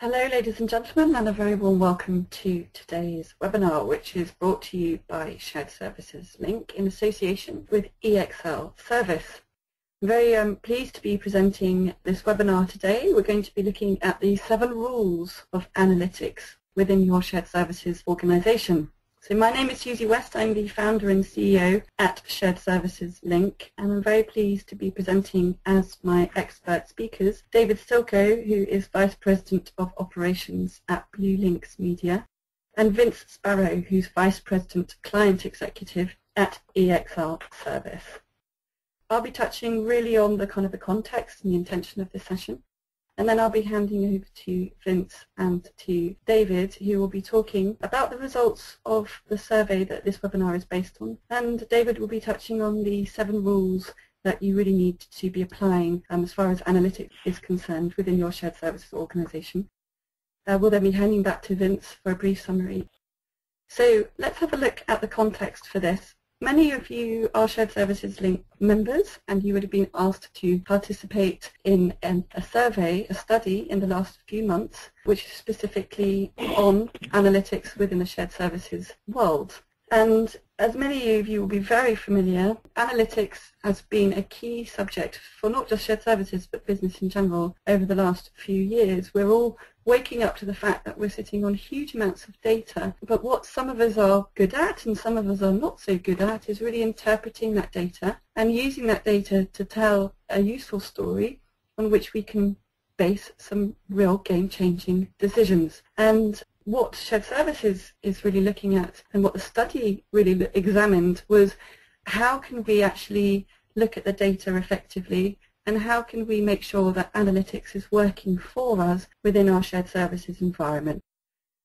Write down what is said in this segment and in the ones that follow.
Hello ladies and gentlemen, and a very warm welcome to today's webinar, which is brought to you by Shared Services Link in association with EXL Service. I'm very pleased to be presenting this webinar today. We're going to be looking at the 7 rules of analytics within your shared services organization. So my name is Susie West. I'm the founder and CEO at Shared Services Link, and I'm very pleased to be presenting as my expert speakers David Stilko, who is Vice President of Operations at Blue Links Media, and Vince Sparrow, who's Vice President Client Executive at EXL Service. I'll be touching really on the context and the intention of this session. And then I'll be handing over to Vince and to David, who will be talking about the results of the survey that this webinar is based on. And David will be touching on the 7 rules that you really need to be applying as far as analytics is concerned within your shared services organization. We'll then be handing back to Vince for a brief summary. So let's have a look at the context for this. Many of you are Shared Services Link members, and you would have been asked to participate in a survey, a study in the last few months, which is specifically on analytics within the shared services world. And as many of you will be very familiar, analytics has been a key subject for not just shared services but business in general over the last few years. We're all waking up to the fact that we're sitting on huge amounts of data, but what some of us are good at and some of us are not so good at is really interpreting that data and using that data to tell a useful story on which we can base some real game-changing decisions. And what shared services is really looking at, and what the study really examined, was how can we actually look at the data effectively, and how can we make sure that analytics is working for us within our shared services environment.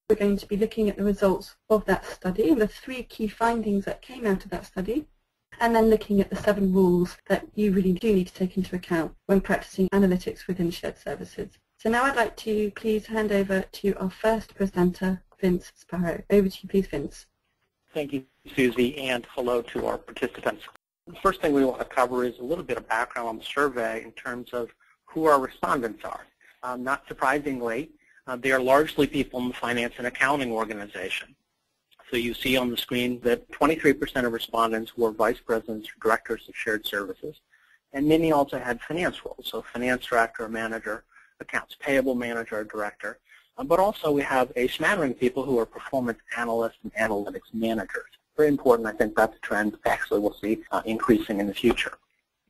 We're going to be looking at the results of that study and the 3 key findings that came out of that study, and then looking at the 7 rules that you really do need to take into account when practicing analytics within shared services. So now I'd like to please hand over to our first presenter, Vince Sparrow. Over to you, please, Vince. Thank you, Susie, and hello to our participants. The first thing we want to cover is a little bit of background on the survey in terms of who our respondents are. Not surprisingly, they are largely people in the finance and accounting organization. So you see on the screen that 23% of respondents were vice presidents or directors of shared services, and many also had finance roles, so finance director or manager, accounts payable manager or director, but also we have a smattering of people who are performance analysts and analytics managers. Very important. I think that's a trend actually we'll see increasing in the future.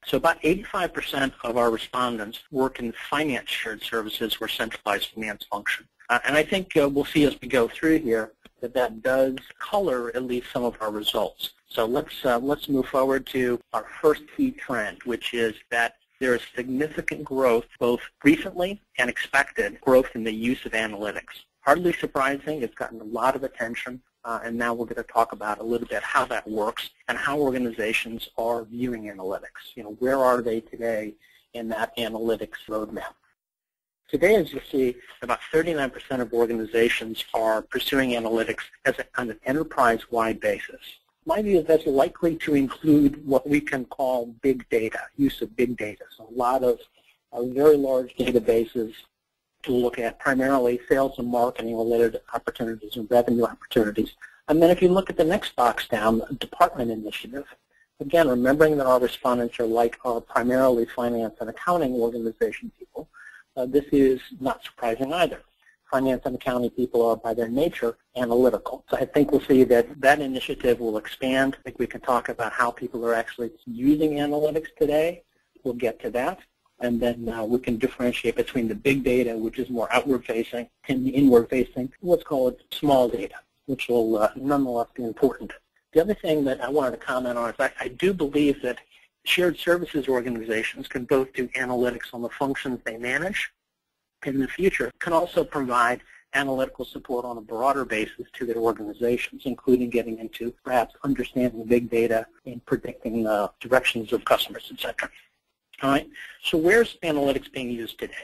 So about 85% of our respondents work in finance shared services or centralized finance function. And I think we'll see as we go through here that does color at least some of our results. So let's move forward to our first key trend, which is that there is significant growth, both recently and expected growth in the use of analytics. Hardly surprising. It's gotten a lot of attention. And now we're going to talk about a little bit how that works and how organizations are viewing analytics. Where are they today in that analytics roadmap? Today, as you see, about 39% of organizations are pursuing analytics on an enterprise-wide basis. My view is that's likely to include what we can call big data, use of big data. So a lot of very large databases to look at, primarily sales and marketing related opportunities and revenue opportunities. And then if you look at the next box down, department initiative, again, remembering that our respondents are primarily finance and accounting organization people, this is not surprising either. Finance and accounting people are by their nature analytical. So I think we'll see that initiative will expand. I think we can talk about how people are actually using analytics today. We'll get to that. And then we can differentiate between the big data, which is more outward-facing, and the inward-facing, let's call it small data, which will nonetheless be important. The other thing that I wanted to comment on is I do believe that shared services organizations can both do analytics on the functions they manage, in the future can also provide analytical support on a broader basis to their organizations, including getting into perhaps understanding big data and predicting directions of customers, etc. All right, so where's analytics being used today?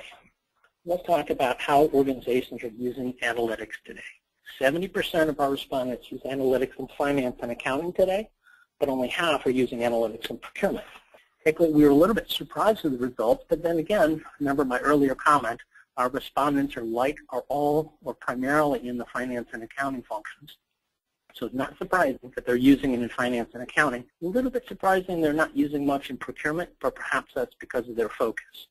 Let's talk about how organizations are using analytics today. 70% of our respondents use analytics in finance and accounting today, but only half are using analytics in procurement. We were a little bit surprised with the results, but then again, remember my earlier comment, Our respondents are all or primarily in the finance and accounting functions. So it's not surprising that they're using it in finance and accounting. A little bit surprising they're not using much in procurement, but perhaps that's because of their focus.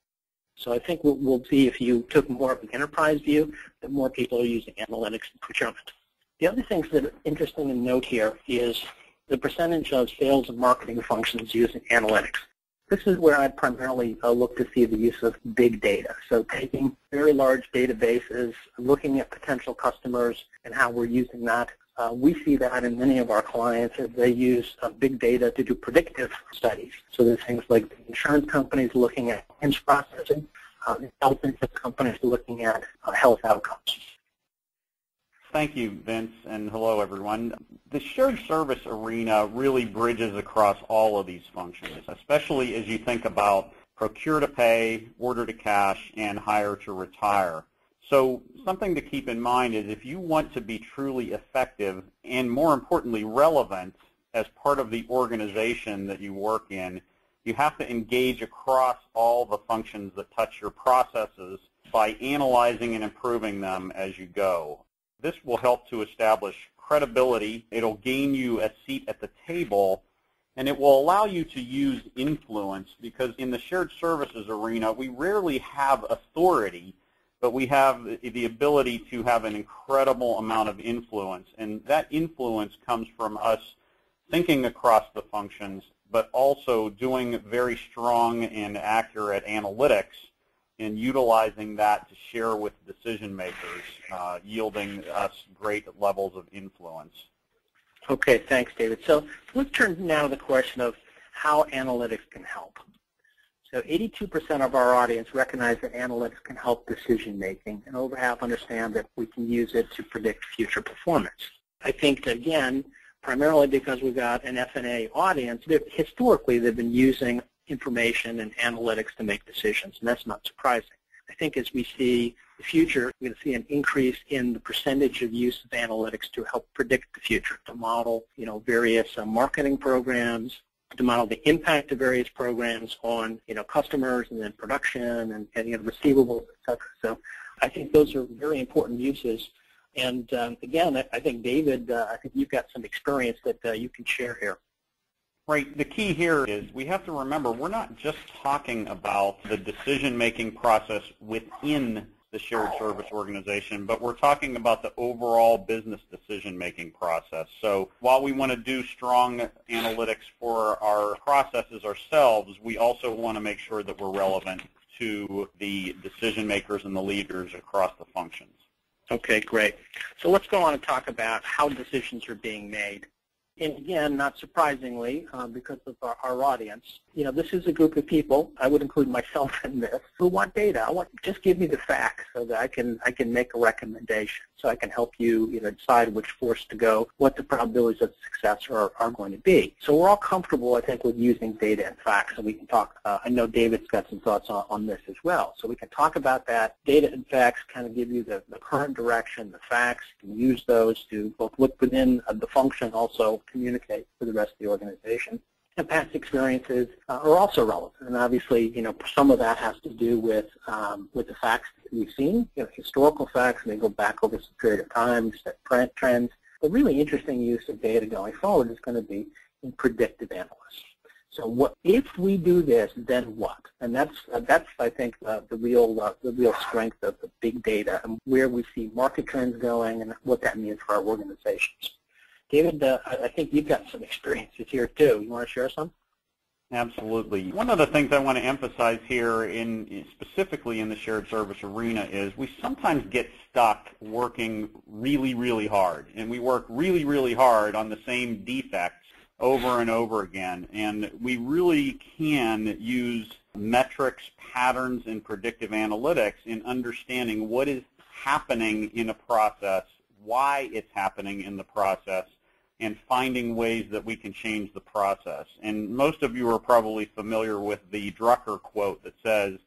So I think we'll see if you took more of an enterprise view, that more people are using analytics in procurement. The other things that are interesting to note here is the percentage of sales and marketing functions using analytics. This is where I primarily look to see the use of big data. So taking very large databases, looking at potential customers and how we're using that. We see that in many of our clients as they use big data to do predictive studies. So there's things like the insurance companies looking at claims processing, health insurance companies looking at health outcomes. Thank you, Vince, and hello, everyone. The shared service arena really bridges across all of these functions, especially as you think about procure to pay, order to cash, and hire to retire. So something to keep in mind is if you want to be truly effective and, more importantly, relevant as part of the organization that you work in, you have to engage across all the functions that touch your processes by analyzing and improving them as you go. This will help to establish credibility. It'll gain you a seat at the table, and it will allow you to use influence, because in the shared services arena, we rarely have authority, but we have the ability to have an incredible amount of influence. And that influence comes from us thinking across the functions, but also doing very strong and accurate analytics and utilizing that to share with decision makers, yielding us great levels of influence. Okay, thanks, David. So let's turn now to the question of how analytics can help. So 82% of our audience recognize that analytics can help decision making, and over half understand that we can use it to predict future performance. I think that, again, primarily because we've got an F&A audience, historically they've been using information and analytics to make decisions, and that's not surprising. I think as we see the future, we're going to see an increase in the percentage of use of analytics to help predict the future, to model, various marketing programs, to model the impact of various programs on, customers and then production and receivables, et cetera. So I think those are very important uses. And again, I think, David, I think you've got some experience that you can share here. Right. The key here is we have to remember we're not just talking about the decision-making process within the shared service organization, but we're talking about the overall business decision-making process. So while we want to do strong analytics for our processes ourselves, we also want to make sure that we're relevant to the decision-makers and the leaders across the functions. Okay, great. So let's go on and talk about how decisions are being made. And again, not surprisingly, because of our audience, this is a group of people, I would include myself in this, who want data. Just give me the facts so that I can make a recommendation, so I can help you, decide which force to go, what the probabilities of success are going to be. So we're all comfortable, I think, with using data and facts, and we can talk. I know David's got some thoughts on this as well. So we can talk about that. Data and facts kind of give you the current direction, the facts. You can use those to both look within the function, also communicate with the rest of the organization. And past experiences are also relevant, and obviously, some of that has to do with the facts that we've seen, historical facts, and they go back over some period of time, set trends. The really interesting use of data going forward is going to be in predictive analysis. So, if we do this, then what? And that's I think the real strength of the big data and where we see market trends going and what that means for our organizations. David, I think you've got some experiences here too. You want to share some? Absolutely. One of the things I want to emphasize here, specifically in the shared service arena, is we sometimes get stuck working really, really hard, and we work really, really hard on the same defects over and over again. And we really can use metrics, patterns, and predictive analytics in understanding what is happening in a process, why it's happening in the process, and finding ways that we can change the process. And most of you are probably familiar with the Drucker quote that says,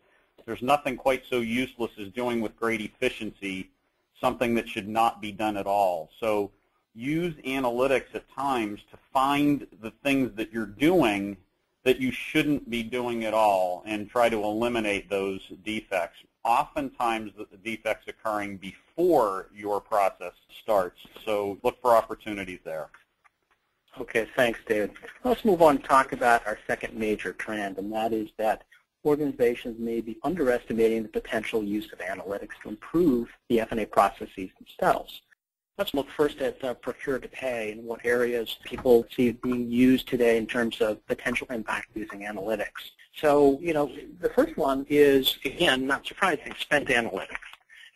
"There's nothing quite so useless as doing with great efficiency something that should not be done at all." So use analytics at times to find the things that you're doing that you shouldn't be doing at all and try to eliminate those defects. oftentimes the defects occurring before your process starts. So look for opportunities there. Okay, thanks, David. Let's move on and talk about our second major trend, and that is that organizations may be underestimating the potential use of analytics to improve the F&A processes themselves. Let's look first at procure to pay and what areas people see being used today in terms of potential impact using analytics. So, the first one is, again, not surprising, spend analytics.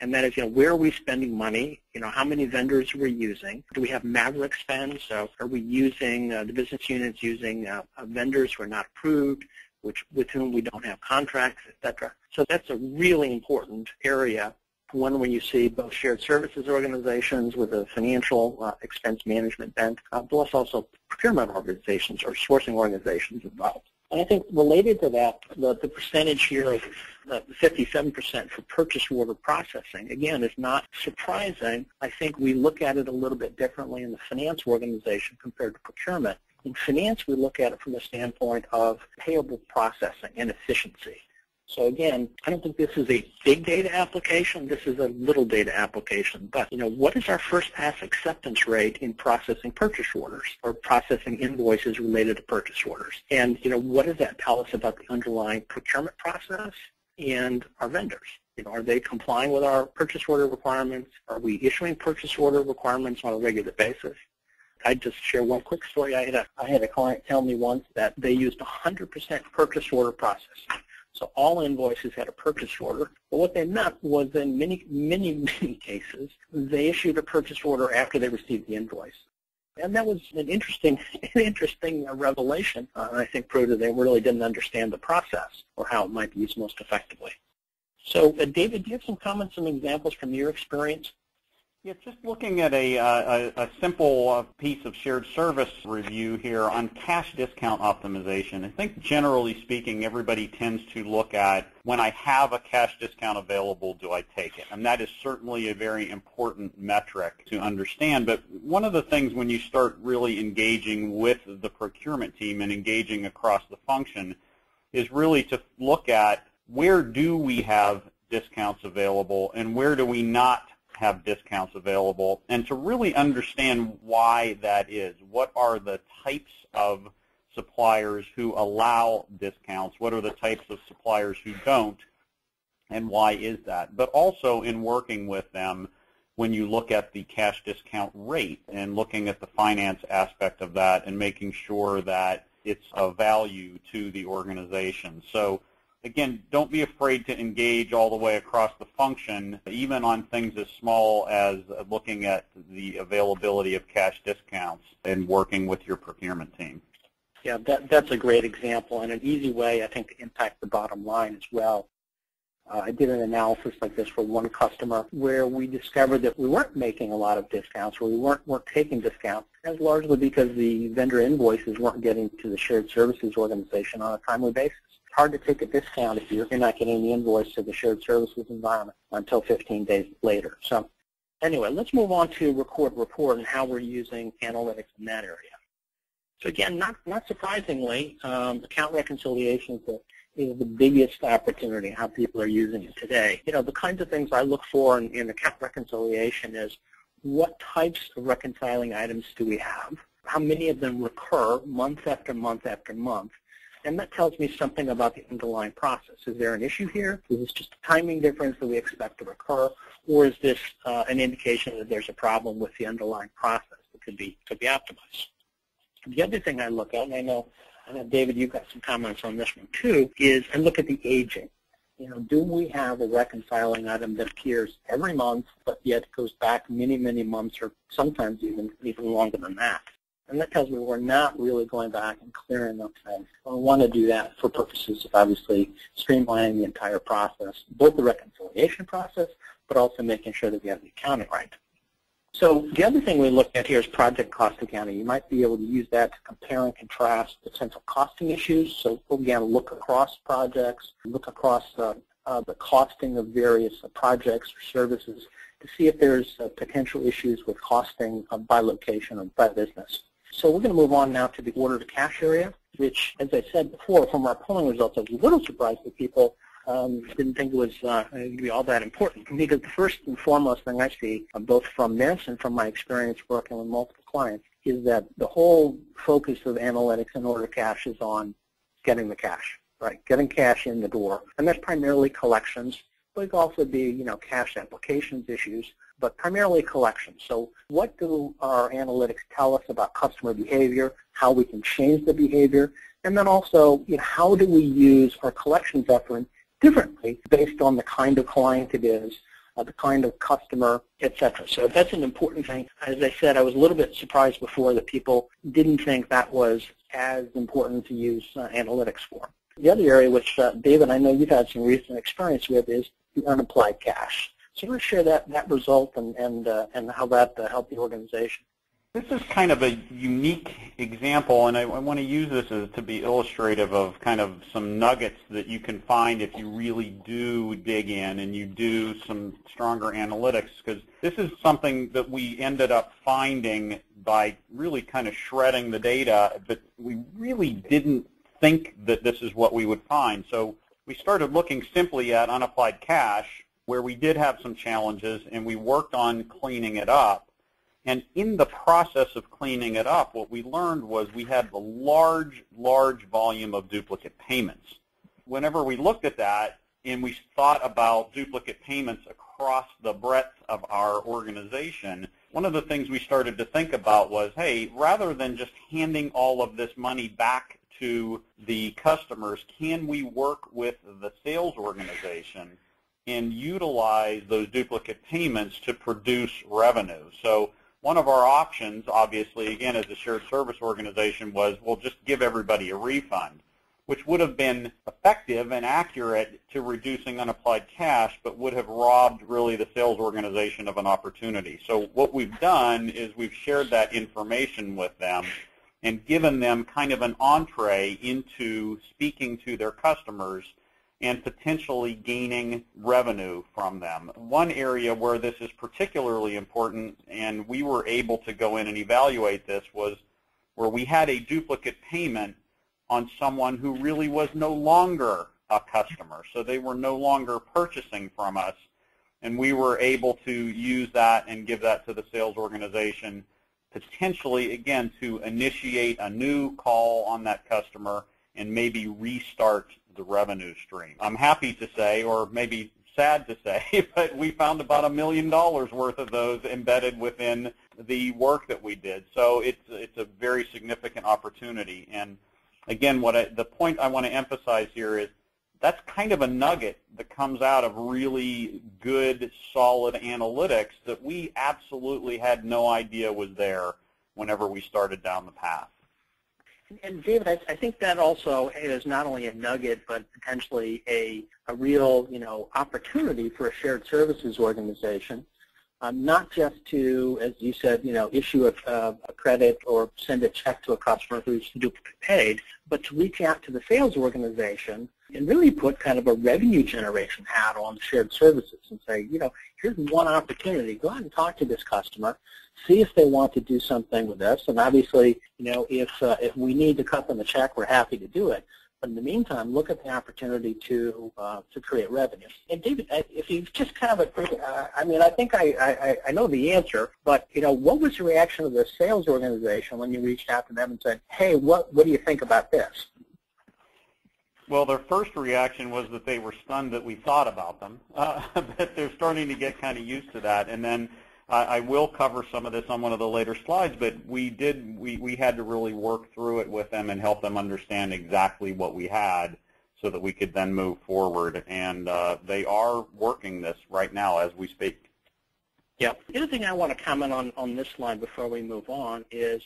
And that is, where are we spending money? How many vendors are we using? Do we have maverick spend? So are we using, the business units using vendors who are not approved, with whom we don't have contracts, et cetera? So that's a really important area. One where you see both shared services organizations with a financial expense management bent, plus also procurement organizations or sourcing organizations involved. And I think related to that, the percentage here of the 57% for purchase order processing, again, is not surprising. I think we look at it a little bit differently in the finance organization compared to procurement. In finance, we look at it from the standpoint of payable processing and efficiency. So again, I don't think this is a big data application. This is a little data application. But, what is our first pass acceptance rate in processing purchase orders or processing invoices related to purchase orders? And, what does that tell us about the underlying procurement process and our vendors? Are they complying with our purchase order requirements? Are we issuing purchase order requirements on a regular basis? I'd just share one quick story. I had a client tell me once that they used 100% purchase order processing. So all invoices had a purchase order. But what they meant was in many cases, they issued a purchase order after they received the invoice. And that was an interesting revelation. I think proved that they really didn't understand the process or how it might be used most effectively. So, David, do you have some comments, some examples from your experience? Yeah, just looking at a simple piece of shared service review here on cash discount optimization. I think generally speaking, everybody tends to look at, when I have a cash discount available, do I take it? And that is certainly a very important metric to understand. But one of the things when you start really engaging with the procurement team and engaging across the function is really to look at, where do we have discounts available and where do we not have discounts available, and to really understand why that is. What are the types of suppliers who allow discounts? What are the types of suppliers who don't? And why is that? But also in working with them, when you look at the cash discount rate and looking at the finance aspect of that and making sure that it's of value to the organization. So again, don't be afraid to engage all the way across the function, even on things as small as looking at the availability of cash discounts and working with your procurement team. Yeah, that's a great example and an easy way, I think, to impact the bottom line as well. I did an analysis like this for one customer where we discovered that we weren't making a lot of discounts, or we weren't taking discounts. That's largely because the vendor invoices weren't getting to the shared services organization on a timely basis. It's hard to take a discount if you're not getting the invoice to the shared services environment until 15 days later. So anyway, let's move on to record report and how we're using analytics in that area. So again, not surprisingly, account reconciliation is the biggest opportunity, how people are using it today. You know, the kinds of things I look for in account reconciliation is, what types of reconciling items do we have? How many of them recur month after month after month? And that tells me something about the underlying process. Is there an issue here? Is this just a timing difference that we expect to recur? Or is this an indication that there's a problem with the underlying process that could be optimized? The other thing I look at, and I know, David, you've got some comments on this one too, is I look at the aging. You know, do we have a reconciling item that appears every month, but yet goes back many, many months, or sometimes even longer than that? And that tells me we're not really going back and clearing those things. I want to do that for purposes of obviously streamlining the entire process, both the reconciliation process, but also making sure that we have the accounting right. So the other thing we look at here is project cost accounting. You might be able to use that to compare and contrast potential costing issues. So again, look across projects, look across the costing of various projects or services to see if there's potential issues with costing by location or by business. So we're going to move on now to the order to cash area, which, as I said before, from our polling results, I was a little surprised that people didn't think it was going to be all that important, because the first and foremost thing I see, both from this and from my experience working with multiple clients, is that the whole focus of analytics and order cash is on getting the cash, right? Getting cash in the door, and that's primarily collections. But it could also be, cash applications issues, but primarily collections. So what do our analytics tell us about customer behavior, how we can change the behavior, and then also, how do we use our collections effort differently based on the kind of client it is, the kind of customer, etc. So that's an important thing. As I said, I was a little bit surprised before that people didn't think that was as important to use analytics for. The other area, which David, I know you've had some recent experience with, is the unapplied cash. So you want to share that result and how that helped the organization. This is kind of a unique example, and I want to use this to be illustrative of kind of some nuggets that you can find if you really do dig in and you do some stronger analytics, because this is something that we ended up finding by really kind of shredding the data, but we really didn't think that this is what we would find. So we started looking simply at unapplied cash, where we did have some challenges, and we worked on cleaning it up. And in the process of cleaning it up, what we learned was we had the large volume of duplicate payments. Whenever we looked at that and we thought about duplicate payments across the breadth of our organization, one of the things we started to think about was, hey, rather than just handing all of this money back to the customers, can we work with the sales organization and utilize those duplicate payments to produce revenue? So one of our options, obviously, again, as a shared service organization, was, well, just give everybody a refund, which would have been effective and accurate to reducing unapplied cash, but would have robbed, really, the sales organization of an opportunity. So what we've done is we've shared that information with them and given them kind of an entree into speaking to their customers and potentially gaining revenue from them. One area where this is particularly important, and we were able to go in and evaluate this, was where we had a duplicate payment on someone who really was no longer a customer. So they were no longer purchasing from us, and we were able to use that and give that to the sales organization, potentially, again, to initiate a new call on that customer and maybe restart the revenue stream. I'm happy to say, or maybe sad to say, but we found about $1 million worth of those embedded within the work that we did. So it's a very significant opportunity. And again, the point I want to emphasize here is that's kind of a nugget that comes out of really good, solid analytics that we absolutely had no idea was there whenever we started down the path. And David, I think that also is not only a nugget, but potentially a real, opportunity for a shared services organization, not just to, as you said, issue a credit or send a check to a customer who's duplicate paid, but to reach out to the sales organization and really put kind of a revenue generation hat on shared services and say, here's one opportunity. Go out and talk to this customer, see if they want to do something with us. And obviously, if we need to cut them a check, we're happy to do it. But in the meantime, look at the opportunity to create revenue. And David, if you just kind of agree, I think I know the answer, but what was the reaction of the sales organization when you reached out to them and said, hey, what do you think about this? Well, their first reaction was that they were stunned that we thought about them, but they're starting to get kind of used to that. And then I will cover some of this on one of the later slides, but we had to really work through it with them and help them understand exactly what we had so that we could then move forward. And they are working this right now as we speak. Yeah. The other thing I want to comment on this slide before we move on is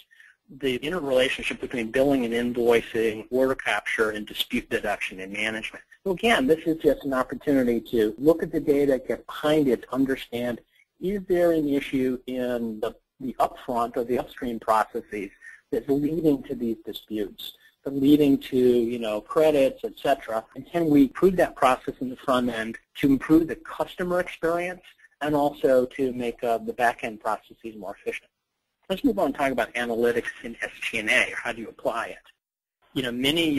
the interrelationship between billing and invoicing, order capture, and dispute deduction and management. So again, this is just an opportunity to look at the data, get behind it, understand, is there an issue in the upfront or the upstream processes that's leading to these disputes, that leading to credits, etc. And can we improve that process in the front end to improve the customer experience and also to make the back end processes more efficient? Let's move on and talk about analytics in SG&A, or how do you apply it. Many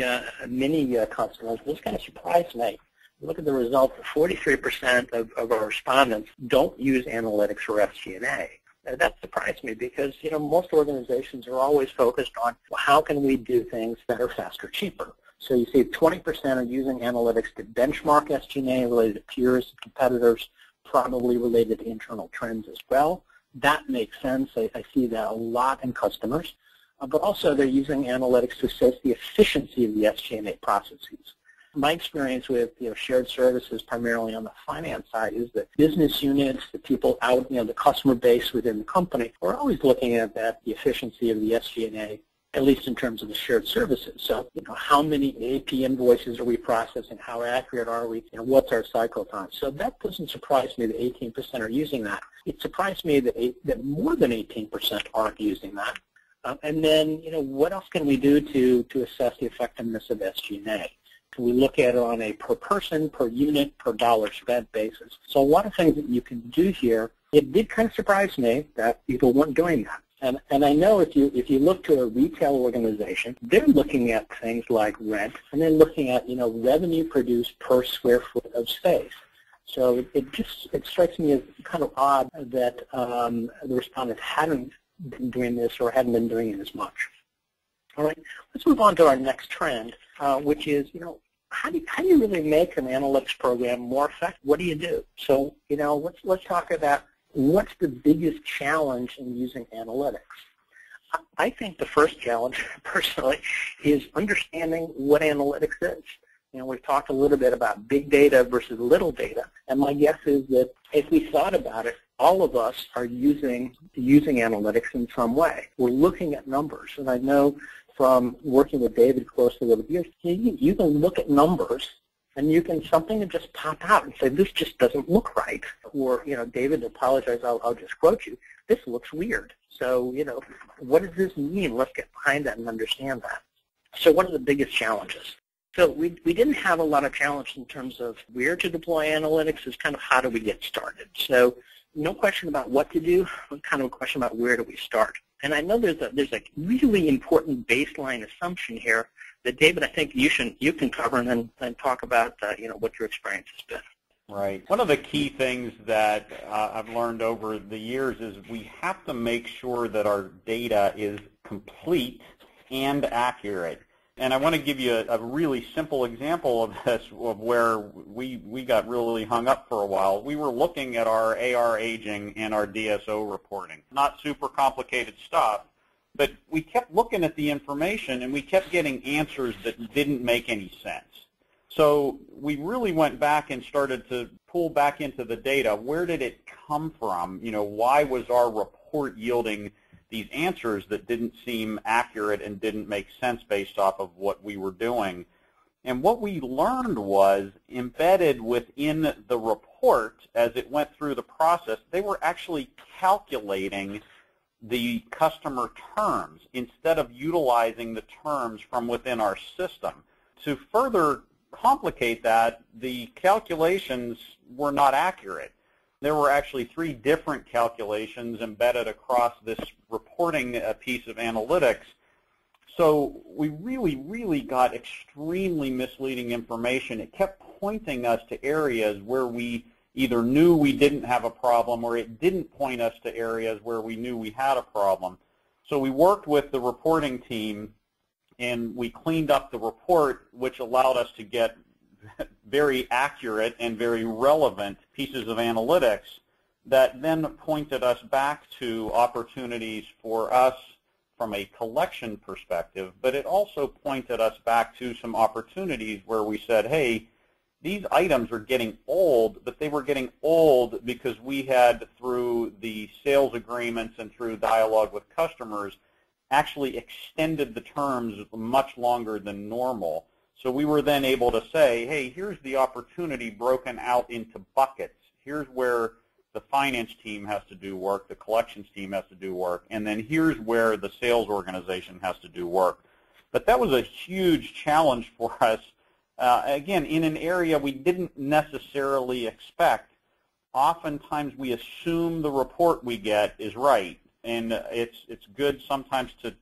customers, this kind of surprised me, look at the results, 43% of our respondents don't use analytics for SG&A. That surprised me because, most organizations are always focused on, well, how can we do things better, faster, cheaper? So you see 20% are using analytics to benchmark SG&A related to peers, competitors, probably related to internal trends as well. That makes sense. I see that a lot in customers. But also they're using analytics to assess the efficiency of the SG&A processes. My experience with shared services, primarily on the finance side, is that business units, the people out, the customer base within the company, are always looking at that, the efficiency of the SG&A, at least in terms of the shared services. So, how many AP invoices are we processing? How accurate are we? What's our cycle time? So that doesn't surprise me that 18% are using that. It surprised me that more than 18% aren't using that. And then, what else can we do to assess the effectiveness of SG&A? Can we look at it on a per person, per unit, per dollar spent basis? So a lot of things that you can do here. It did kind of surprise me that people weren't doing that. And I know if you look to a retail organization, they're looking at things like rent, and they're looking at revenue produced per square foot of space. So it strikes me as kind of odd that the respondents hadn't been doing this or hadn't been doing it as much. All right, let's move on to our next trend, which is how do you really make an analytics program more effective? What do you do? So let's talk about what's the biggest challenge in using analytics. I think the first challenge, personally, is understanding what analytics is. We've talked a little bit about big data versus little data, and my guess is that if we thought about it, all of us are using analytics in some way. We're looking at numbers, and I know from working with David closely over the years, you can look at numbers and something can just pop out and say, this just doesn't look right. Or, David, apologize, I'll just quote you, this looks weird. So, what does this mean? Let's get behind that and understand that. So what are the biggest challenges? So we didn't have a lot of challenge in terms of where to deploy analytics. It's kind of how do we get started. So no question about what to do, but kind of a question about where do we start. And I know there's a really important baseline assumption here that, David, I think you can cover and then talk about what your experience has been. Right. One of the key things that I've learned over the years is we have to make sure that our data is complete and accurate. And I want to give you a really simple example of this, of where we got really hung up for a while. We were looking at our AR aging and our DSO reporting. Not super complicated stuff, but we kept looking at the information and we kept getting answers that didn't make any sense. So we really went back and started to pull back into the data. Where did it come from? Why was our report yielding these answers that didn't seem accurate and didn't make sense based off of what we were doing? And what we learned was embedded within the report as it went through the process, they were actually calculating the customer terms instead of utilizing the terms from within our system. To further complicate that, the calculations were not accurate. There were actually 3 different calculations embedded across this reporting piece of analytics. So we really got extremely misleading information. It kept pointing us to areas where we either knew we didn't have a problem or it didn't point us to areas where we knew we had a problem. So we worked with the reporting team and we cleaned up the report, which allowed us to get very accurate and very relevant pieces of analytics that then pointed us back to opportunities for us from a collection perspective, but it also pointed us back to some opportunities where we said, hey, these items are getting old, but they were getting old because we had, through the sales agreements and through dialogue with customers, actually extended the terms much longer than normal. So we were then able to say, hey, here's the opportunity broken out into buckets. Here's where the finance team has to do work, the collections team has to do work, and then here's where the sales organization has to do work. But that was a huge challenge for us, again, in an area we didn't necessarily expect. Oftentimes we assume the report we get is right, and it's good sometimes to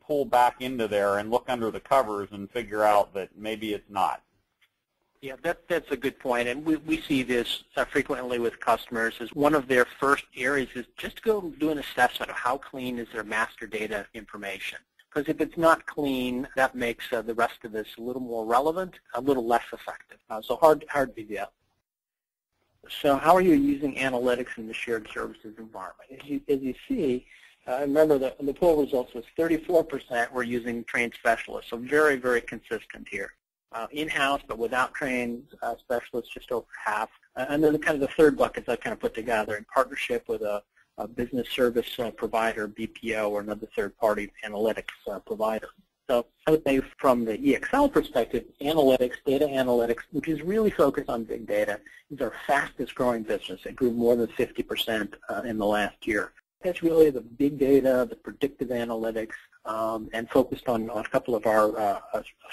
pull back into there and look under the covers and figure out that maybe it's not. Yeah, that's a good point, and we see this frequently with customers. As one of their first areas is just go do an assessment of how clean is their master data information. Because if it's not clean, that makes the rest of this a little more relevant, a little less effective. So hard to do that. So how are you using analytics in the shared services environment? As you see, remember the poll results was 34% were using trained specialists, so very, very consistent here. In-house, but without trained specialists, just over half. And then kind of the third bucket I kind of put together in partnership with a business service provider, BPO, or another third-party analytics provider. So I would say from the EXL perspective, analytics, data analytics, which is really focused on big data, is our fastest growing business. It grew more than 50% in the last year. That's really the big data, the predictive analytics, and focused on a couple of our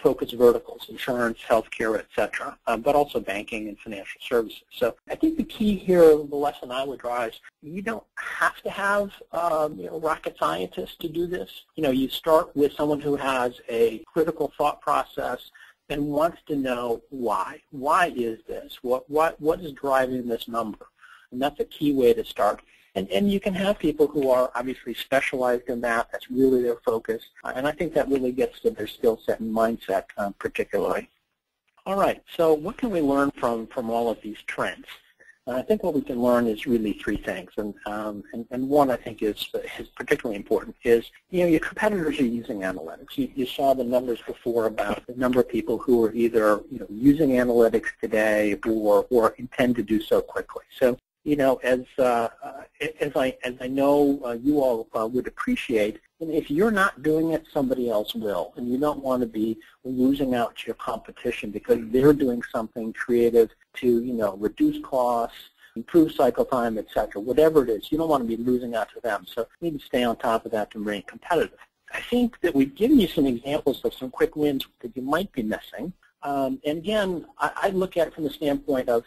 focus verticals, insurance, healthcare, et cetera, but also banking and financial services. So I think the key here, the lesson I would draw is you don't have to have rocket scientists to do this. You start with someone who has a critical thought process and wants to know why. Why is this? What is driving this number? And that's a key way to start. And you can have people who are obviously specialized in that. That's really their focus. And I think that really gets to their skill set and mindset particularly. All right, so what can we learn from all of these trends? And I think what we can learn is really three things. And one I think is particularly important is, your competitors are using analytics. You saw the numbers before about the number of people who are either using analytics today or intend to do so quickly. So as I know you all would appreciate, and if you're not doing it, somebody else will. And you don't want to be losing out to your competition because they're doing something creative to, reduce costs, improve cycle time, et cetera. Whatever it is, you don't want to be losing out to them. So you need to stay on top of that to remain competitive. I think that we've given you some examples of some quick wins that you might be missing. And again, I look at it from the standpoint of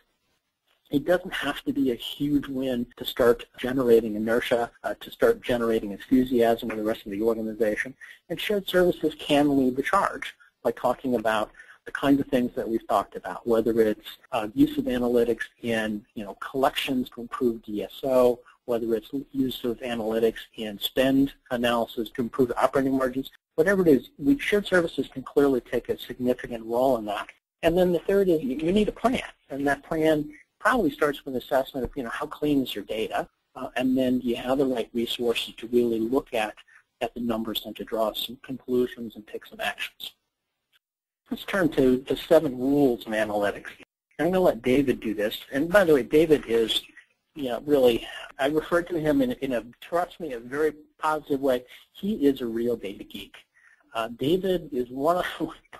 it doesn't have to be a huge win to start generating inertia, to start generating enthusiasm in the rest of the organization. And shared services can lead the charge by talking about the kinds of things that we've talked about, whether it's use of analytics in collections to improve DSO, whether it's use of analytics in spend analysis to improve operating margins, whatever it is, shared services can clearly take a significant role in that. And then the third is you need a plan, and that plan probably starts with an assessment of how clean is your data, and then do you have the right resources to really look at the numbers and to draw some conclusions and take some actions. Let's turn to the 7 rules of analytics. I'm going to let David do this. And by the way, David is, really, I refer to him in a, trust me, a very positive way. He is a real data geek. David is one of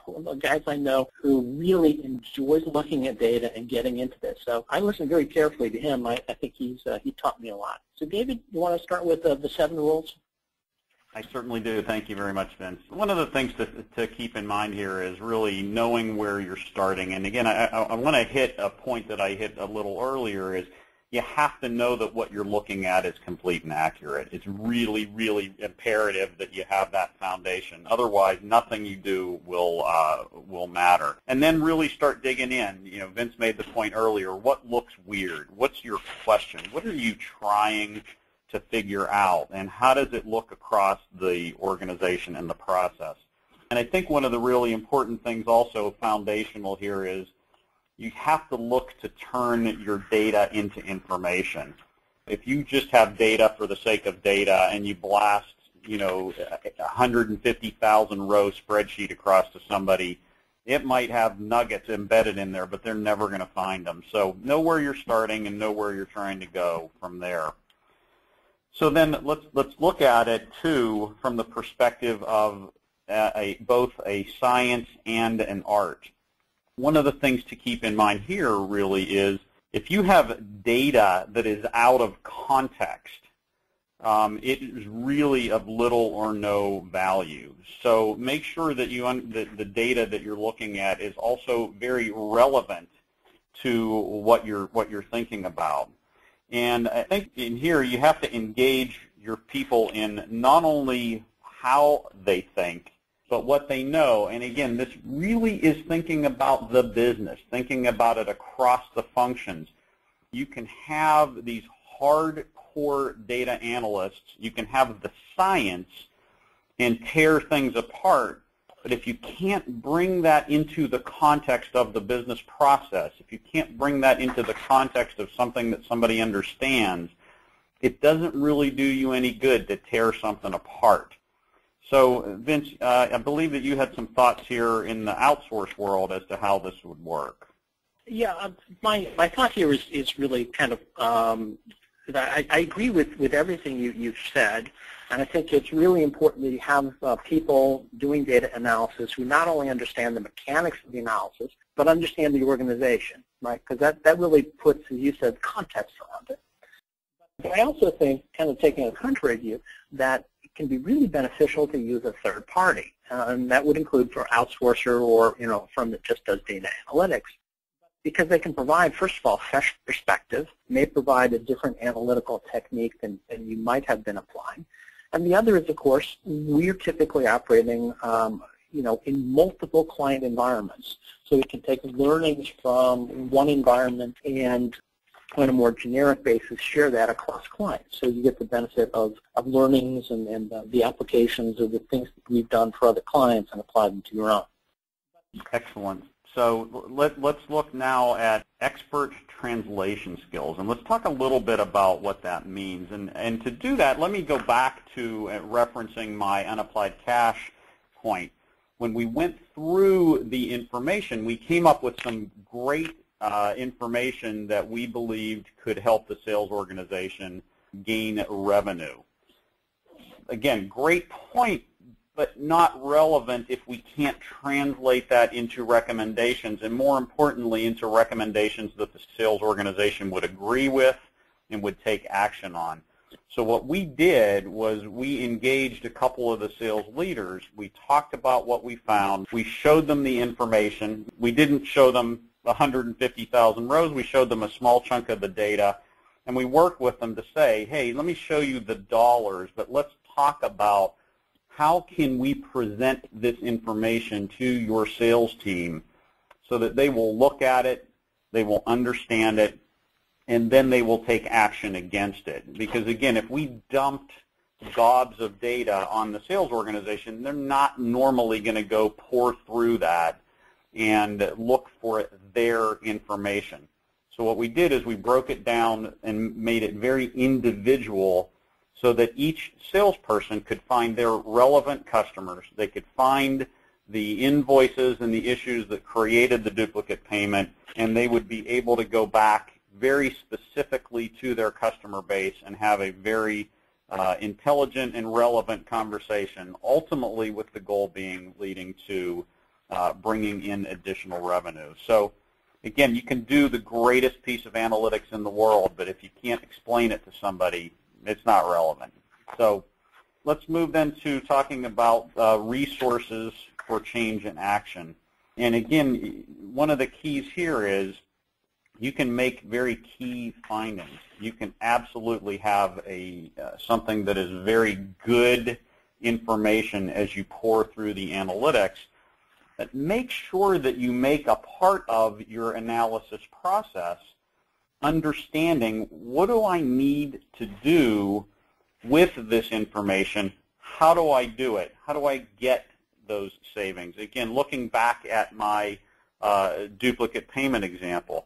the guys I know who really enjoys looking at data and getting into this. So I listen very carefully to him. I think he taught me a lot. So David, you want to start with the 7 rules? I certainly do. Thank you very much, Vince. One of the things to keep in mind here is really knowing where you're starting. And again, I want to hit a point that I hit a little earlier is you have to know that what you're looking at is complete and accurate. It's really, really imperative that you have that foundation. Otherwise, nothing you do will matter. And then really start digging in. Vince made the point earlier, what looks weird? What's your question? What are you trying to figure out? And how does it look across the organization and the process? And I think one of the really important things also foundational here is you have to look to turn your data into information. If you just have data for the sake of data and you blast, 150,000 row spreadsheet across to somebody, it might have nuggets embedded in there, but they're never going to find them. So know where you're starting and know where you're trying to go from there. So then let's look at it too from the perspective of both a science and an art. One of the things to keep in mind here really is if you have data that is out of context, it is really of little or no value. So make sure that the data that you're looking at is also very relevant to what you're thinking about. And I think in here you have to engage your people in not only how they think, but what they know, and again, this really is thinking about the business, thinking about it across the functions. You can have these hardcore data analysts, you can have the science and tear things apart, but if you can't bring that into the context of the business process, if you can't bring that into the context of something that somebody understands, it doesn't really do you any good to tear something apart. So, Vince, I believe that you had some thoughts here in the outsource world as to how this would work. Yeah, my thought here is really kind of, I agree with everything you've said, and I think it's really important that you have people doing data analysis who not only understand the mechanics of the analysis, but understand the organization, right? Because that really puts, as you said, context around it. But I also think, kind of taking a contrary view, that it can be really beneficial to use a third party, and that would include for outsourcer or a firm that just does data analytics, because they can provide, first of all, fresh perspective, may provide a different analytical technique than you might have been applying. And the other is, of course, we're typically operating in multiple client environments. So we can take learnings from one environment and on a more generic basis share that across clients. So you get the benefit of learnings and the applications of the things that we've done for other clients and apply them to your own. Excellent. So let's look now at expert translation skills, and let's talk a little bit about what that means. And to do that, let me go back to referencing my unapplied cash point. When we went through the information, we came up with some great information that we believed could help the sales organization gain revenue. Again, great point, but not relevant if we can't translate that into recommendations, and more importantly, into recommendations that the sales organization would agree with and would take action on. So what we did was we engaged a couple of the sales leaders. We talked about what we found. We showed them the information. We didn't show them 150,000 rows. We showed them a small chunk of the data, and we worked with them to say, hey, let me show you the dollars, but let's talk about how can we present this information to your sales team so that they will look at it, they will understand it, and then they will take action against it. Because again, if we dumped gobs of data on the sales organization, they're not normally going to go pour through that and look for their information. So what we did is we broke it down and made it very individual so that each salesperson could find their relevant customers. They could find the invoices and the issues that created the duplicate payment, and they would be able to go back very specifically to their customer base and have a very intelligent and relevant conversation, ultimately with the goal being leading to bringing in additional revenue. So again, you can do the greatest piece of analytics in the world, but if you can't explain it to somebody, it's not relevant. So let's move then to talking about resources for change and action. And again, one of the keys here is you can make very key findings. You can absolutely have something that is very good information as you pour through the analytics. But make sure that you make a part of your analysis process understanding, what do I need to do with this information? How do I do it? How do I get those savings? Again, looking back at my duplicate payment example,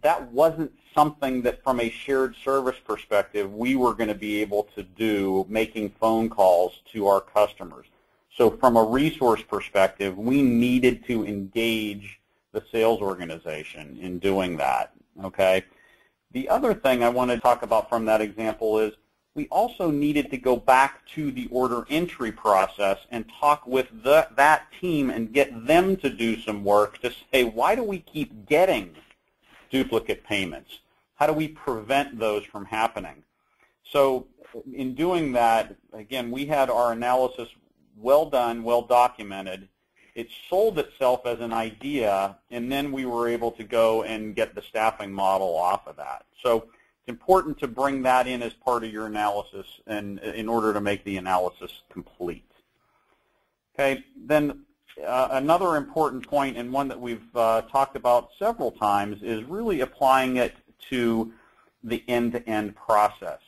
that wasn't something that from a shared service perspective we were going to be able to do, making phone calls to our customers. So from a resource perspective, we needed to engage the sales organization in doing that. Okay. The other thing I want to talk about from that example is we also needed to go back to the order entry process and talk with that team and get them to do some work to say, why do we keep getting duplicate payments? How do we prevent those from happening? So in doing that, again, we had our analysis well done, well documented. It sold itself as an idea, and then we were able to go and get the staffing model off of that. So it's important to bring that in as part of your analysis and in order to make the analysis complete. Okay, then another important point, and one that we've talked about several times, is really applying it to the end-to-end process.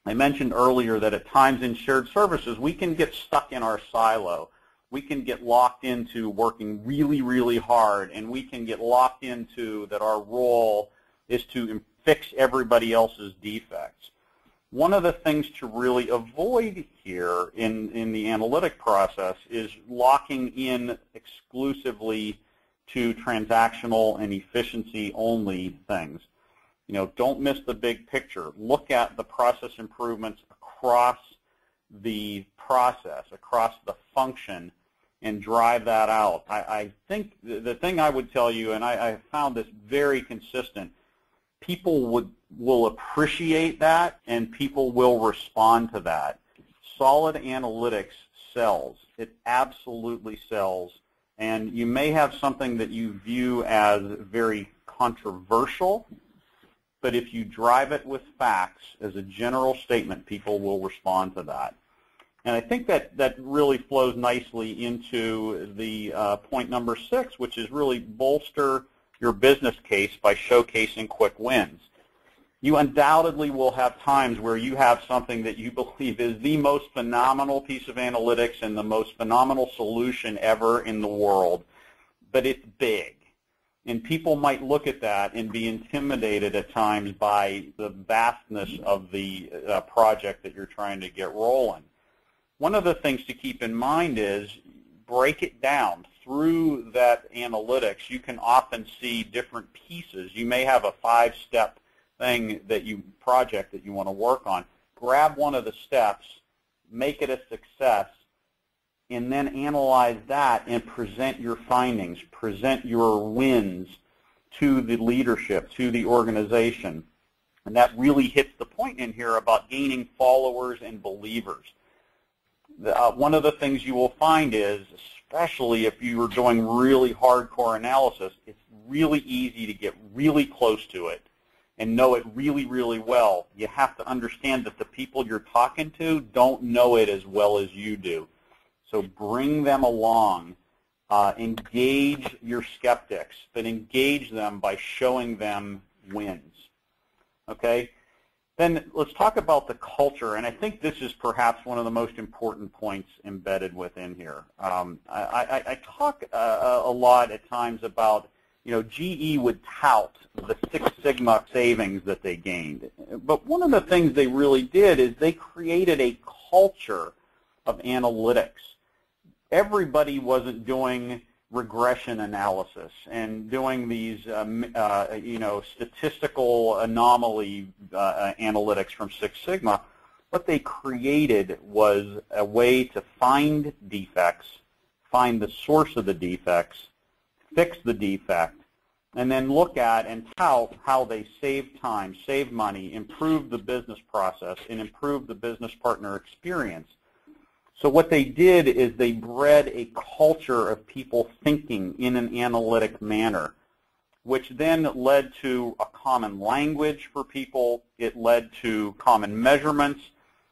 I mentioned earlier that at times in shared services, we can get stuck in our silo. We can get locked into working really, really hard, and we can get locked into that our role is to fix everybody else's defects. One of the things to really avoid here in the analytic process is locking in exclusively to transactional and efficiency only things. You know, don't miss the big picture. Look at the process improvements across the process, across the function, and drive that out. I think the thing I would tell you, and I have found this very consistent, people will appreciate that, and people will respond to that. Solid analytics sells. It absolutely sells. And you may have something that you view as very controversial, but if you drive it with facts as a general statement, people will respond to that. And I think that really flows nicely into the point number 6, which is really bolster your business case by showcasing quick wins. You undoubtedly will have times where you have something that you believe is the most phenomenal piece of analytics and the most phenomenal solution ever in the world, but it's big. And people might look at that and be intimidated at times by the vastness of the project that you're trying to get rolling. One of the things to keep in mind is break it down. Through that analytics, you can often see different pieces. You may have a 5-step thing project that you want to work on. Grab one of the steps, make it a success, and then analyze that and present your findings, present your wins to the leadership, to the organization. And that really hits the point in here about gaining followers and believers. One of the things you will find is, especially if you are doing really hardcore analysis, it's really easy to get really close to it and know it really, really well. You have to understand that the people you're talking to don't know it as well as you do. So bring them along. Engage your skeptics, but engage them by showing them wins. Okay? Then let's talk about the culture, and I think this is perhaps one of the most important points embedded within here. I talk a lot at times about, you know, GE would tout the 6 Sigma savings that they gained. But one of the things they really did is they created a culture of analytics. Everybody wasn't doing regression analysis and doing these, you know, statistical anomaly analytics from 6 Sigma. What they created was a way to find defects, find the source of the defects, fix the defect, and then look at and tout how they save time, save money, improve the business process, and improve the business partner experience. So what they did is they bred a culture of people thinking in an analytic manner, which then led to a common language for people. It led to common measurements,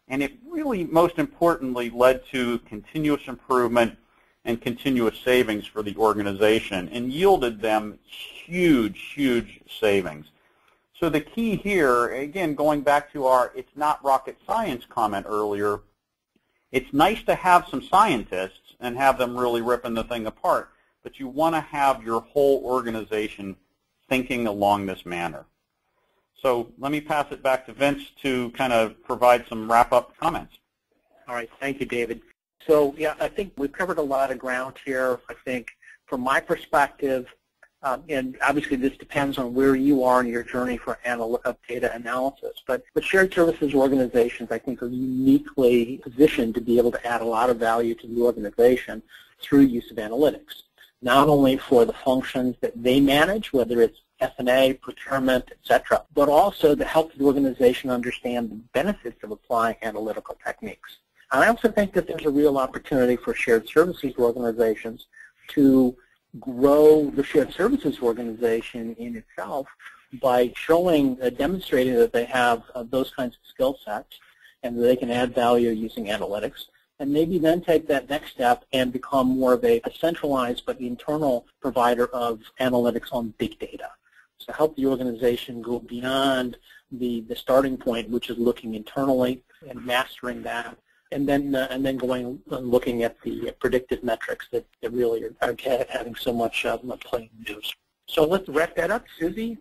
and it really, most importantly, led to continuous improvement and continuous savings for the organization and yielded them huge, huge savings. So the key here, again, going back to our "it's not rocket science" comment earlier, it's nice to have some scientists and have them really ripping the thing apart, but you want to have your whole organization thinking along this manner. So let me pass it back to Vince to kind of provide some wrap-up comments. All right, thank you, David. So, yeah, I think we've covered a lot of ground here. I think from my perspective, and obviously this depends on where you are in your journey for data analysis, but shared services organizations, I think, are uniquely positioned to be able to add a lot of value to the organization through use of analytics, not only for the functions that they manage, whether it's F&A, procurement, et cetera, but also to help the organization understand the benefits of applying analytical techniques. And I also think that there's a real opportunity for shared services organizations to grow the shared services organization in itself by demonstrating that they have those kinds of skill sets and that they can add value using analytics. and maybe then take that next step and become more of a centralized but internal provider of analytics on big data. So help the organization go beyond the starting point, which is looking internally and mastering that, and then going and looking at the predictive metrics that really are having so much play in the news. So let's wrap that up. Susie?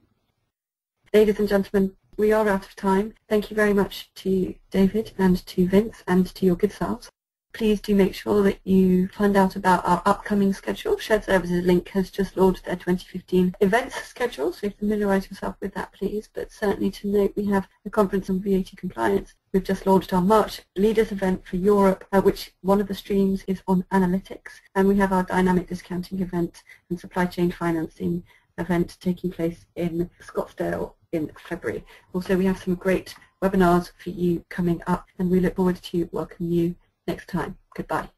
Ladies and gentlemen, we are out of time. Thank you very much to David and to Vince and to your good selves. Please do make sure that you find out about our upcoming schedule. Shared Services Link has just launched their 2015 events schedule, so familiarise yourself with that, please. But certainly to note, we have a conference on VAT compliance. We've just launched our March Leaders event for Europe, which one of the streams is on analytics. And we have our dynamic discounting event and supply chain financing event taking place in Scottsdale in February. Also, we have some great webinars for you coming up, and we look forward to welcoming you next time. Goodbye.